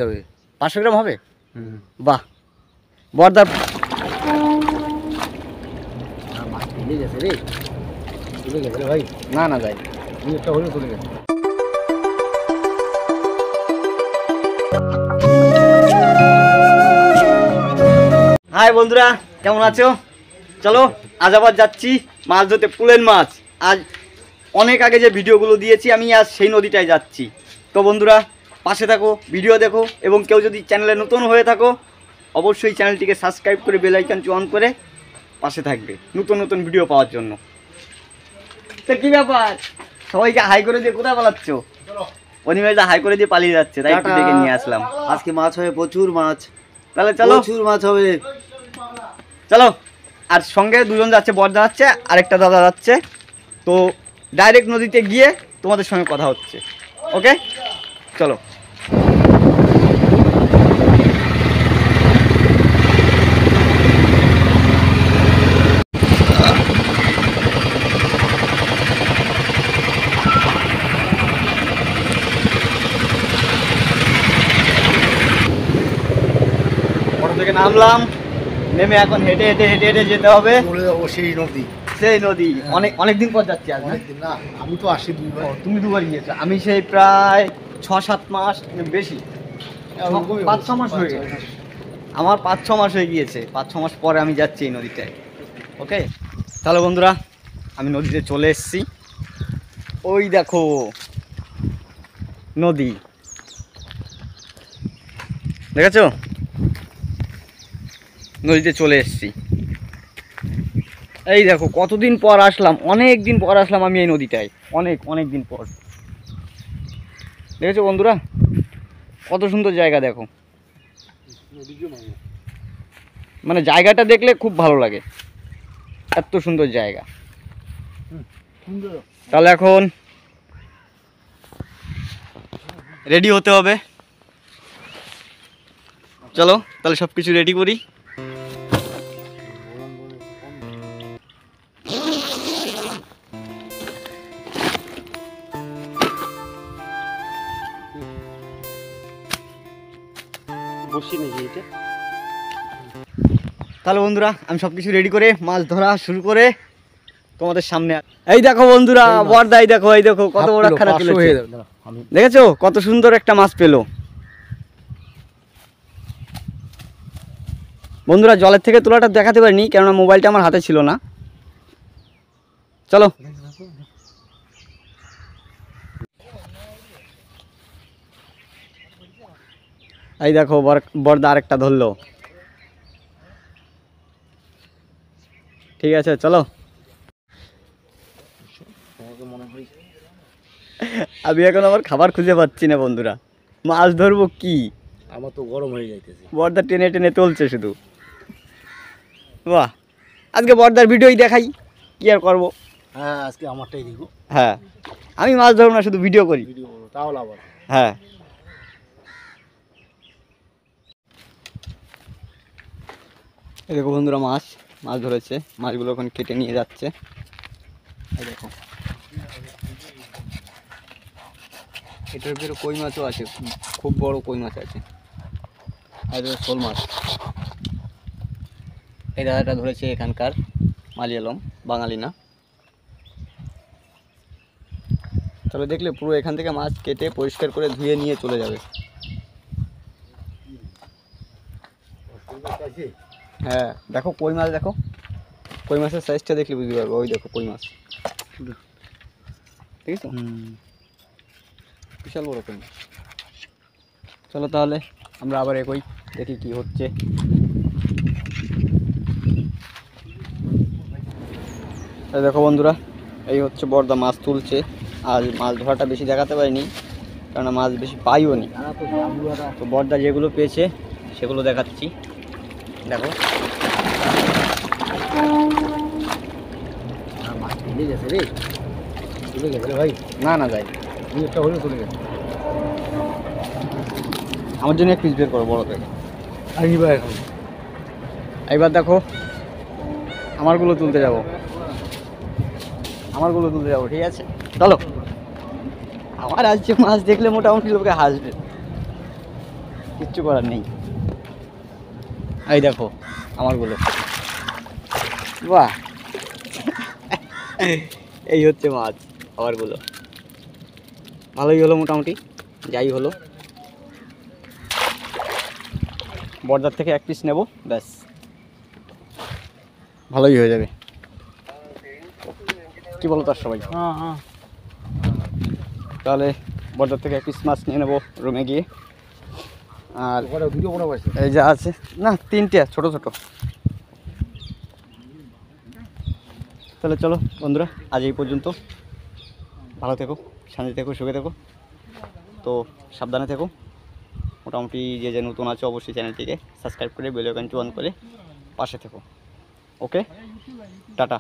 যাবে 500 গ্রাম হবে। বাহ, বর্দার মাছ চলে গেছে রে, চলে গেছে রে ভাই। না না যাই, একটা হলে চলে গেছে। হাই বন্ধুরা, কেমন আছো? চলো আজ আবার যাচ্ছি মাছ ধরতে, পুলের মাছ। আজ অনেক আগে যে ভিডিওগুলো দিয়েছি আমি আজ সেই নদীটায় যাচ্ছি। তো বন্ধুরা পাশে থাকো, ভিডিও দেখো, এবং কেউ যদি চ্যানেলে নতুন হয়ে থাকো অবশ্যই চ্যানেলটিকে সাবস্ক্রাইব করে বেল আইকনটি অন করে পাশে থাকবে নতুন নতুন ভিডিও পাওয়ার জন্য। তো কী ব্যাপার, সবাইকে হাই করে দিয়ে কোথায় পালাচ্ছ? অনিমেষদা হাই করে দিয়ে পালিয়ে যাচ্ছে, তাই একটু দেখে নিয়ে আসলাম। আজকে মাছ হবে, প্রচুর মাছ। তাহলে চলো, প্রচুর মাছ হবে, চলো। আর সঙ্গে দুজন যাচ্ছে, বর্দা যাচ্ছে, আরেকটা দাদা যাচ্ছে। তো ডাইরেক্ট নদীতে গিয়ে তোমাদের সঙ্গে কথা হচ্ছে। ওকে চলো। অটো থেকে নামলাম, নেমে এখন হেঁটে হেঁটে হেঁটে হেঁটে যেতে হবে চলে যাবো সেই নদী। সেই নদী। অনেক দিন পর যাচ্ছি আজ। অনেকদিন না, আমি তো আসি দুইবার। তুমি দুবার গিয়েছো, আমি সেই প্রায় 6-7 মাস, বেশি 5-6 মাস হয়ে গেছে। আমার 5-6 মাস হয়ে গিয়েছে, 5-6 মাস পরে আমি যাচ্ছি এই নদীটায়। ওকে তাহলে বন্ধুরা আমি নদীতে চলে এসেছি। ওই দেখো নদী, দেখেছো? নদীতে চলে এসেছি। এই দেখো কতদিন পর আসলাম, অনেক দিন পর আসলাম আমি এই নদীটায়, অনেক দিন পর। দেখেছো বন্ধুরা কত সুন্দর জায়গা, দেখো মানে জায়গাটা দেখলে খুব ভালো লাগে, এত সুন্দর জায়গা। তাহলে এখন রেডি হতে হবে, চলো তাহলে সব কিছু রেডি করি। তাহলে বন্ধুরা আমি সব কিছু রেডি করে মাছ ধরা শুরু করে তোমাদের সামনে। এই দেখো বন্ধুরা, বর্দা এই দেখো কত বড় খারাপ পেলেছে, দেখেছো কত সুন্দর একটা মাছ পেলো। বন্ধুরা জলের থেকে তোলাটা দেখাতে পারিনি, কেননা মোবাইলটা আমার হাতে ছিল না। চলো এই দেখো বর্দা আরেকটা ধরলো। ঠিক আছে চলো। আমি এখন আমার খাবার খুঁজে পাচ্ছি না বন্ধুরা, মাছ ধরবো কি, আমার তো গরম হয়ে যাইতেছে। বর্দা টেনে টেনে তুলছে শুধু। বাহ, আজকে বর্দার ভিডিওই দেখাই, কি আর করবো। হ্যাঁ আজকে আমারটাই দিব। হ্যাঁ আমি মাছ ধরবো না, শুধু ভিডিও করি। ভিডিও করবো তাহলে আবার। হ্যাঁ এই দেখো বন্ধুরা মাছ ধরেছে, মাছগুলো এখন কেটে নিয়ে যাচ্ছে। এই দেখো এটার ভিতরে কই মাছও আছে, খুব বড় কই মাছ আছে। আর এটা শোল মাছ, এই দাদাটা ধরেছে এখানকার মালিয়ালম, বাঙালি না। তবে দেখলে পুরো এখান থেকে মাছ কেটে পরিষ্কার করে ধুয়ে নিয়ে চলে যাবে। হ্যাঁ দেখো কই মাছ, দেখো কই মাছের সাইজটা দেখলে বুঝতে পারবো। ওই দেখো কই মাছ, ঠিক আছে, বিশাল বড় কই মাছ। চলো তাহলে আমরা আবার একই দেখি কি হচ্ছে। দেখো বন্ধুরা এই হচ্ছে বর্দা মাছ তুলছে। আজ মাছ ধরাটা বেশি দেখাতে পারিনি, কারণ মাছ বেশি পাইও নি। তো বর্দা যেগুলো পেয়েছে সেগুলো দেখাচ্ছি, দেখো। মাছ চলে গেছে রে, চলে গেছে রে ভাই। না যাই, একটা হলে চলে গেছে। আমার জন্য এক পিস বের করো বড় থেকে। এখন এইবার দেখো আমারগুলো তুলতে যাবো, ঠিক আছে চলো। আমার আজকে মাছ দেখলে মোটামুটি লোকে হাসবে। কিচ্ছু করার নেই। এই দেখো আমারগুলো, বাহ এই হচ্ছে মাছ আমারগুলো। ভালোই হলো মোটামুটি, যাই হলো। বর্দার থেকে 1 পিস নেব, ব্যাস ভালোই হয়ে যাবে। কি বলো তার সবাই? হ্যাঁ হ্যাঁ, তাহলে বর্দার থেকে 1 পিস মাছ নিয়ে নেবো রুমে গিয়ে। আর ওখানে দুটো বড় আছে। এই যা আছে, না 3টে ছোট ছোট। তাহলে চলো বন্ধুরা, আজ এই পর্যন্ত। ভালো থেকো, শান্তি থেকো, সুখে থেকো, তো সাবধানে থেকো। মোটামুটি যে যে নতুন আছে অবশ্যই চ্যানেলটিকে সাবস্ক্রাইব করে বেল আইকনটি অন করে পাশে থেকো। ওকে, টাটা।